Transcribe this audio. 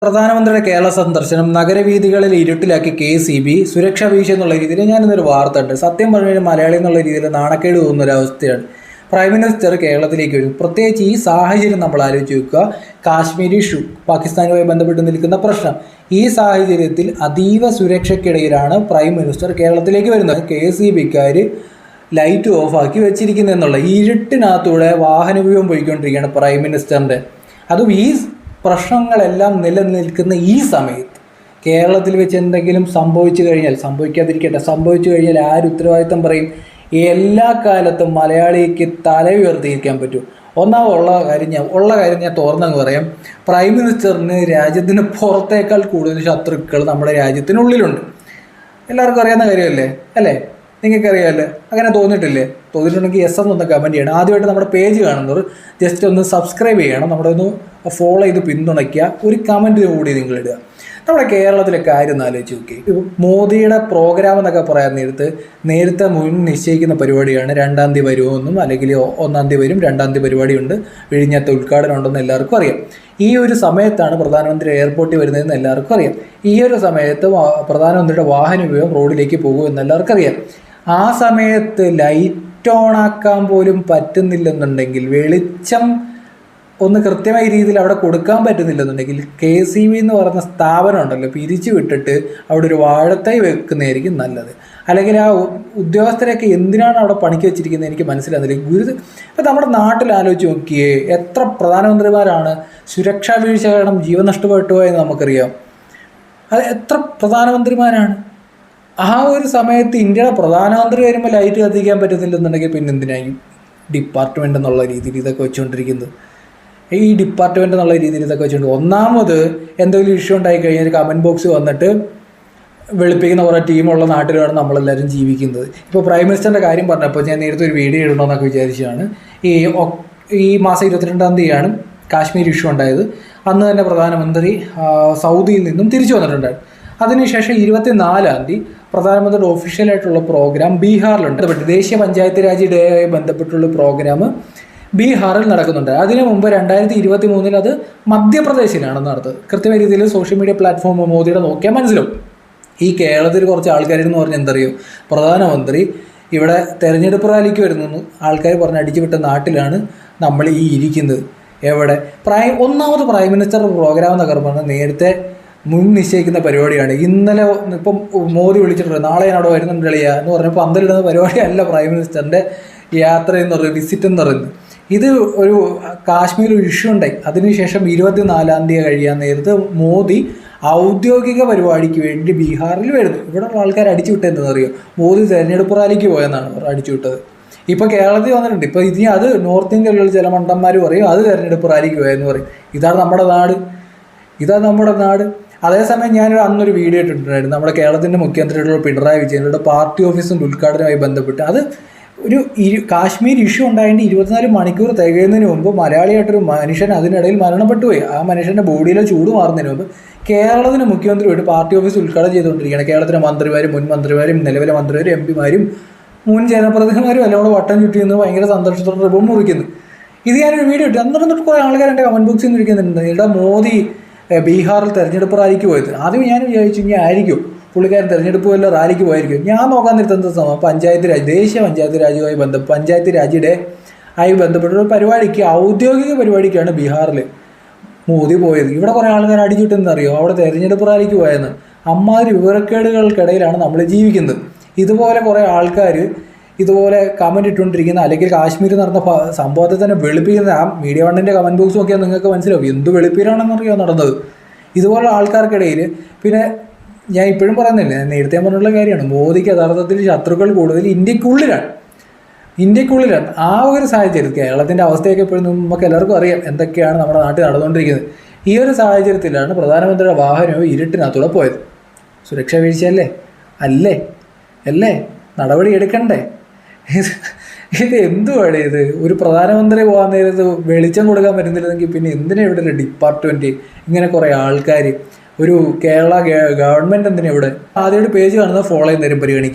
പ്രധാനമന്ത്രിയുടെ കേരള സന്ദർശനം നഗരവീഥികളിൽ ഇരുട്ടിലാക്കി KCB സുരക്ഷാ വീഴ്ച എന്നുള്ള രീതിയിൽ ഞാനിന്നൊരു വാർത്ത ഉണ്ട്. സത്യം പറഞ്ഞാൽ മലയാളി എന്നുള്ള രീതിയിൽ നാണക്കേട് തോന്നുന്ന ഒരു അവസ്ഥയാണ്. പ്രൈം മിനിസ്റ്റർ കേരളത്തിലേക്ക് വരും. പ്രത്യേകിച്ച് ഈ സാഹചര്യം നമ്മൾ ആലോചിച്ച് വെക്കുക. കാശ്മീർ ഇഷ്യൂ, പാകിസ്ഥാനുമായി ബന്ധപ്പെട്ട് നിൽക്കുന്ന പ്രശ്നം. ഈ സാഹചര്യത്തിൽ അതീവ സുരക്ഷയ്ക്കിടയിലാണ് പ്രൈം മിനിസ്റ്റർ കേരളത്തിലേക്ക് വരുന്നത്. KCBക്കാർ ലൈറ്റ് ഓഫാക്കി വെച്ചിരിക്കുന്നത് എന്നുള്ള ഇരുട്ടിനകത്തൂടെ വാഹനവ്യൂഹം പോയിക്കൊണ്ടിരിക്കുകയാണ് പ്രൈം മിനിസ്റ്ററിൻ്റെ. അതും ഈ പ്രശ്നങ്ങളെല്ലാം നിലനിൽക്കുന്ന ഈ സമയത്ത് കേരളത്തിൽ വെച്ച് എന്തെങ്കിലും സംഭവിച്ചു കഴിഞ്ഞാൽ, സംഭവിച്ചു കഴിഞ്ഞാൽ ആര് ഉത്തരവാദിത്തം പറയും? എല്ലാ കാലത്തും മലയാളിക്ക് തല ഉയർത്തിയിരിക്കാൻ പറ്റും. ഉള്ള കാര്യം ഞാൻ തുറന്നങ്ങ് പറയാം. പ്രൈം മിനിസ്റ്ററിന് രാജ്യത്തിന് പുറത്തേക്കാൾ കൂടുതൽ ശത്രുക്കൾ നമ്മുടെ രാജ്യത്തിനുള്ളിലുണ്ട്. എല്ലാവർക്കും അറിയാവുന്ന കാര്യമല്ലേ അല്ലേ? നിങ്ങൾക്കറിയാമല്ലേ? അങ്ങനെ തോന്നിയിട്ടുണ്ടെങ്കിൽ യെസ് എന്നൊന്ന് കമൻറ്റ് ചെയ്യണം. ആദ്യമായിട്ട് നമ്മുടെ പേജ് കാണുന്നവർ ജസ്റ്റ് ഒന്ന് സബ്സ്ക്രൈബ് ചെയ്യണം, നമ്മുടെ ഒന്ന് ഫോളോ ചെയ്ത് പിന്തുണയ്ക്കുക, ഒരു കമൻറ്റ് കൂടി നിങ്ങളിടുക. നമ്മുടെ കേരളത്തിലെ കാര്യം ഒന്ന് ആലോചിച്ച് നോക്കി. മോദിയുടെ പ്രോഗ്രാം എന്നൊക്കെ പറയാൻ നേരത്തെ മുൻ നിശ്ചയിക്കുന്ന പരിപാടിയാണ്. 2-ാം തീയതി വരുമെന്നും അല്ലെങ്കിൽ 1-ാം തീയതി വരും, 2-ാം തീയതി പരിപാടിയുണ്ട്, വിഴിഞ്ഞത്തെ ഉദ്ഘാടനം ഉണ്ടെന്ന് എല്ലാവർക്കും അറിയാം. ഈ ഒരു സമയത്താണ് പ്രധാനമന്ത്രി എയർപോർട്ടിൽ വരുന്നതെന്ന് എല്ലാവർക്കും അറിയാം. ഈ ഒരു സമയത്ത് പ്രധാനമന്ത്രിയുടെ വാഹനവ്യൂഹം റോഡിലേക്ക് പോകുമെന്ന് എല്ലാവർക്കും അറിയാം. ആ സമയത്ത് ലൈറ്റ് ഓണാക്കാൻ പോലും പറ്റുന്നില്ലെന്നുണ്ടെങ്കിൽ, വെളിച്ചം ഒന്ന് കൃത്യമായ രീതിയിൽ അവിടെ കൊടുക്കാൻ പറ്റുന്നില്ലെന്നുണ്ടെങ്കിൽ KCB എന്ന് പറയുന്ന സ്ഥാപനം ഉണ്ടല്ലോ, പിരിച്ചു വിട്ടിട്ട് അവിടെ ഒരു വാഴത്തൈ വെക്കുന്നതായിരിക്കും നല്ലത്. അല്ലെങ്കിൽ ആ ഉദ്യോഗസ്ഥരെയൊക്കെ എന്തിനാണ് അവിടെ പണിക്ക് വെച്ചിരിക്കുന്നത് എനിക്ക് മനസ്സിലാകുന്നില്ല. ഇപ്പം നമ്മുടെ നാട്ടിൽ ആലോചിച്ച് നോക്കിയേ, എത്ര പ്രധാനമന്ത്രിമാരാണ് സുരക്ഷാ വീഴ്ച കാരണം ജീവൻ നഷ്ടപ്പെട്ടു പോയെന്ന് നമുക്കറിയാം. അത് എത്ര പ്രധാനമന്ത്രിമാരാണ്? ആ ഒരു സമയത്ത് ഇന്ത്യയുടെ പ്രധാനമന്ത്രി വരുമ്പോൾ ലൈറ്റ് കത്തിക്കാൻ പറ്റുന്നില്ലെന്നുണ്ടെങ്കിൽ പിന്നെ എന്തിനായി ഡിപ്പാർട്ട്മെൻ്റ് എന്നുള്ള രീതിയിൽ ഇതൊക്കെ വെച്ചുകൊണ്ടിരിക്കുന്നത്? ഈ ഡിപ്പാർട്ട്മെൻ്റ് എന്നുള്ള രീതിയിൽ ഇതൊക്കെ വെച്ചുകൊണ്ട് ഒന്നാമത് എന്തെങ്കിലും ഇഷ്യൂ ഉണ്ടായി കഴിഞ്ഞാൽ കമൻറ്റ് ബോക്സ് വന്നിട്ട് വെളുപ്പിക്കുന്ന കുറേ ടീമുള്ള നാട്ടിലാണ് നമ്മളെല്ലാവരും ജീവിക്കുന്നത്. ഇപ്പോൾ പ്രൈം മിനിസ്റ്ററിൻ്റെ കാര്യം പറഞ്ഞപ്പോൾ ഞാൻ നേരത്തെ ഒരു വീഡിയോ ഇടണമെന്നൊക്കെ വിചാരിച്ചാണ്. ഈ മാസം 22-ാം തീയതിയാണ് കാശ്മീർ ഇഷ്യൂ ഉണ്ടായത്. അന്ന് തന്നെ പ്രധാനമന്ത്രി സൗദിയിൽ നിന്നും തിരിച്ചു വന്നിട്ടുണ്ടായിരുന്നു. അതിനുശേഷം 24-ാം തീയതി പ്രധാനമന്ത്രിയുടെ ഒഫീഷ്യലായിട്ടുള്ള പ്രോഗ്രാം ബീഹാറിലുണ്ട്. ദേശീയ പഞ്ചായത്ത് രാജ് ഡേയുമായി ബന്ധപ്പെട്ടുള്ള പ്രോഗ്രാം ബീഹാറിൽ നടക്കുന്നുണ്ട്. അതിനു മുമ്പ് 2023 അത് മധ്യപ്രദേശിലാണ് നടന്നത്. കൃത്യമായ രീതിയിൽ സോഷ്യൽ മീഡിയ പ്ലാറ്റ്ഫോം മോദിയുടെ നോക്കിയാൽ മനസ്സിലാവും. ഈ കേരളത്തിൽ കുറച്ച് ആൾക്കാരെന്ന് പറഞ്ഞാൽ എന്തറിയോ, പ്രധാനമന്ത്രി ഇവിടെ തെരഞ്ഞെടുപ്പ് റാലിക്ക് വരുന്നു ആൾക്കാർ പറഞ്ഞ് അടിച്ചു വിട്ട നാട്ടിലാണ് നമ്മൾ ഈ ഇരിക്കുന്നത്. എവിടെ ഒന്നാമത് പ്രൈം മിനിസ്റ്ററുടെ പ്രോഗ്രാം എന്നൊക്കെ പറഞ്ഞാൽ നേരത്തെ മുൻ നിശ്ചയിക്കുന്ന പരിപാടിയാണ്. ഇന്നലെ ഇപ്പം മോദി വിളിച്ചിട്ടുണ്ട്, നാളെ ഞാൻ അവിടെ വരുന്നുണ്ട് കളിയാ എന്ന് പറഞ്ഞപ്പോൾ പന്തലിടുന്ന പരിപാടിയല്ല പ്രൈം മിനിസ്റ്ററിൻ്റെ യാത്ര എന്ന് പറയുന്നത്, വിസിറ്റ് എന്ന് പറയുന്നത്. ഇത് ഒരു കാശ്മീർ ഇഷ്യൂ ഉണ്ടായി. അതിനുശേഷം 24-ാം തീയതി കഴിയാൻ നേരത്ത് മോദി ഔദ്യോഗിക പരിപാടിക്ക് വേണ്ടി ബീഹാറിൽ വരുന്നു. ഇവിടെയുള്ള ആൾക്കാർ അടിച്ചു വിട്ടതെന്ന് അറിയോ, മോദി തെരഞ്ഞെടുപ്പ് റാലിക്ക് പോയെന്നാണ് അടിച്ചു വിട്ടത്. ഇപ്പോൾ കേരളത്തിൽ വന്നിട്ടുണ്ട്. ഇപ്പോൾ ഇനി അത് നോർത്ത് ഇന്ത്യയിലുള്ള ചില മണ്ടന്മാർ പറയും അത് തെരഞ്ഞെടുപ്പ് റാലിക്ക് പോയെന്ന് പറയും. ഇതാണ് നമ്മുടെ നാട്. അതേസമയം ഞാനൊരു അന്നൊരു വീഡിയോ ഇട്ടിട്ടുണ്ടായിരുന്നു. നമ്മുടെ കേരളത്തിൻ്റെ മുഖ്യമന്ത്രിയുടെ പിണറായി വിജയനുടെ പാർട്ടി ഓഫീസിൻ്റെ ഉദ്ഘാടനവുമായി ബന്ധപ്പെട്ട്. അത് ഒരു കാശ്മീർ ഇഷ്യൂ ഉണ്ടായതിൻ്റെ 24 മണിക്കൂർ തികയുന്നതിന് മുമ്പ് മലയാളിയായിട്ടൊരു മനുഷ്യൻ അതിനിടയിൽ മരണപ്പെട്ടു പോയി. ആ മനുഷ്യൻ്റെ ബോഡിയിലെ ചൂട് മാറുന്നതിന് മുമ്പ് കേരളത്തിന് മുഖ്യമന്ത്രിയായിട്ട് പാർട്ടി ഓഫീസ് ഉദ്ഘാടനം ചെയ്തുകൊണ്ടിരിക്കുകയാണ്. കേരളത്തിലെ മന്ത്രിമാരും മുൻ മന്ത്രിമാരും നിലവിലെ മന്ത്രിമാരും MP-മാരും മുൻ ജനപ്രതിനിധിമാരും എല്ലാം കൂടെ വട്ടം ചുറ്റി നിന്ന് ഭയങ്കര സന്തോഷത്തോടെ റിബൺ മുറിക്കുന്നു. ഇത് ഞാനൊരു വീഡിയോ ഇട്ടു. അന്നേരം കുറേ ആൾക്കാർ എൻ്റെ കമൻറ്റ് ബോക്സിൽ നിന്ന് ഇരിക്കുന്നുണ്ട്, ഇവിടെ മോദി ബീഹാറിൽ തെരഞ്ഞെടുപ്പ് റാലിക്ക് പോയത്. ആദ്യം ഞാൻ വിചാരിച്ചു ഇനി ആയിരിക്കും പുള്ളിക്കാരൻ തെരഞ്ഞെടുപ്പ് വല്ല റാലിക്ക് പോയിരിക്കും. ഞാൻ നോക്കാൻ നിർത്തുന്ന സമയം പഞ്ചായത്ത് രാജ്, ദേശീയ പഞ്ചായത്ത് രാജിയുടെ ആയി ബന്ധപ്പെട്ടൊരു പരിപാടിക്ക്, ഔദ്യോഗിക പരിപാടിക്കാണ് ബീഹാറിൽ മോദി പോയത്. ഇവിടെ കുറേ ആൾക്കാർ അടിച്ചിട്ടെന്ന് അറിയോ, അവിടെ തെരഞ്ഞെടുപ്പ് റാലിക്ക് പോയെന്ന്. അമ്മാതിരി വിവരക്കേടുകൾക്കിടയിലാണ് നമ്മൾ ജീവിക്കുന്നത്. ഇതുപോലെ കുറേ ആൾക്കാർ ഇതുപോലെ കമൻറ്റ് ഇട്ടുകൊണ്ടിരിക്കുന്ന, അല്ലെങ്കിൽ കാശ്മീർ നടന്ന സംഭവത്തെ തന്നെ വെളുപ്പിക്കുന്ന ആ മീഡിയ വണ്ണിൻ്റെ കമൻറ്റ് ബോക്സ് നോക്കിയാൽ നിങ്ങൾക്ക് മനസ്സിലാവും എന്ത് വെളുപ്പീരാണെന്നറിയോ നടന്നത്. ഇതുപോലെ ആൾക്കാർക്കിടയിൽ പിന്നെ ഞാൻ ഇപ്പോഴും പറയുന്നില്ല, നേരത്തെ പറഞ്ഞുള്ള കാര്യമാണ്, മോദിക്ക് യഥാർത്ഥത്തിൽ ശത്രുക്കൾ കൂടുതൽ ഇന്ത്യക്കുള്ളിലാണ്. ആ ഒരു സാഹചര്യത്തിൽ കേരളത്തിൻ്റെ അവസ്ഥയൊക്കെ എപ്പോഴും നമുക്ക് എല്ലാവർക്കും അറിയാം എന്തൊക്കെയാണ് നമ്മുടെ നാട്ടിൽ നടന്നുകൊണ്ടിരിക്കുന്നത്. ഈ ഒരു സാഹചര്യത്തിലാണ് പ്രധാനമന്ത്രിയുടെ വാഹനവും ഇരുട്ടിനകത്തൂടെ പോയത്. സുരക്ഷാ വീഴ്ചയല്ലേ? അല്ലേ? നടപടി എടുക്കണ്ടേ? ഇത് എന്തുവാണ് ഇത്? ഒരു പ്രധാനമന്ത്രി പോകാൻ നേരത്ത് വെളിച്ചം കൊടുക്കാൻ പറ്റുന്നില്ലെങ്കിൽ പിന്നെ എന്തിനാ ഇവിടെ ഒരു ഡിപ്പാർട്ട്മെൻറ്റ്, ഇങ്ങനെ കുറേ ആൾക്കാർ, ഒരു കേരള ഗവൺമെൻറ് എന്തിനാ ഇവിടെ? ആദ്യമായിട്ട് പേജ് കാണുന്നത് ഫോളോ ചെയ്യുന്നവരും പരിഗണിക്കും.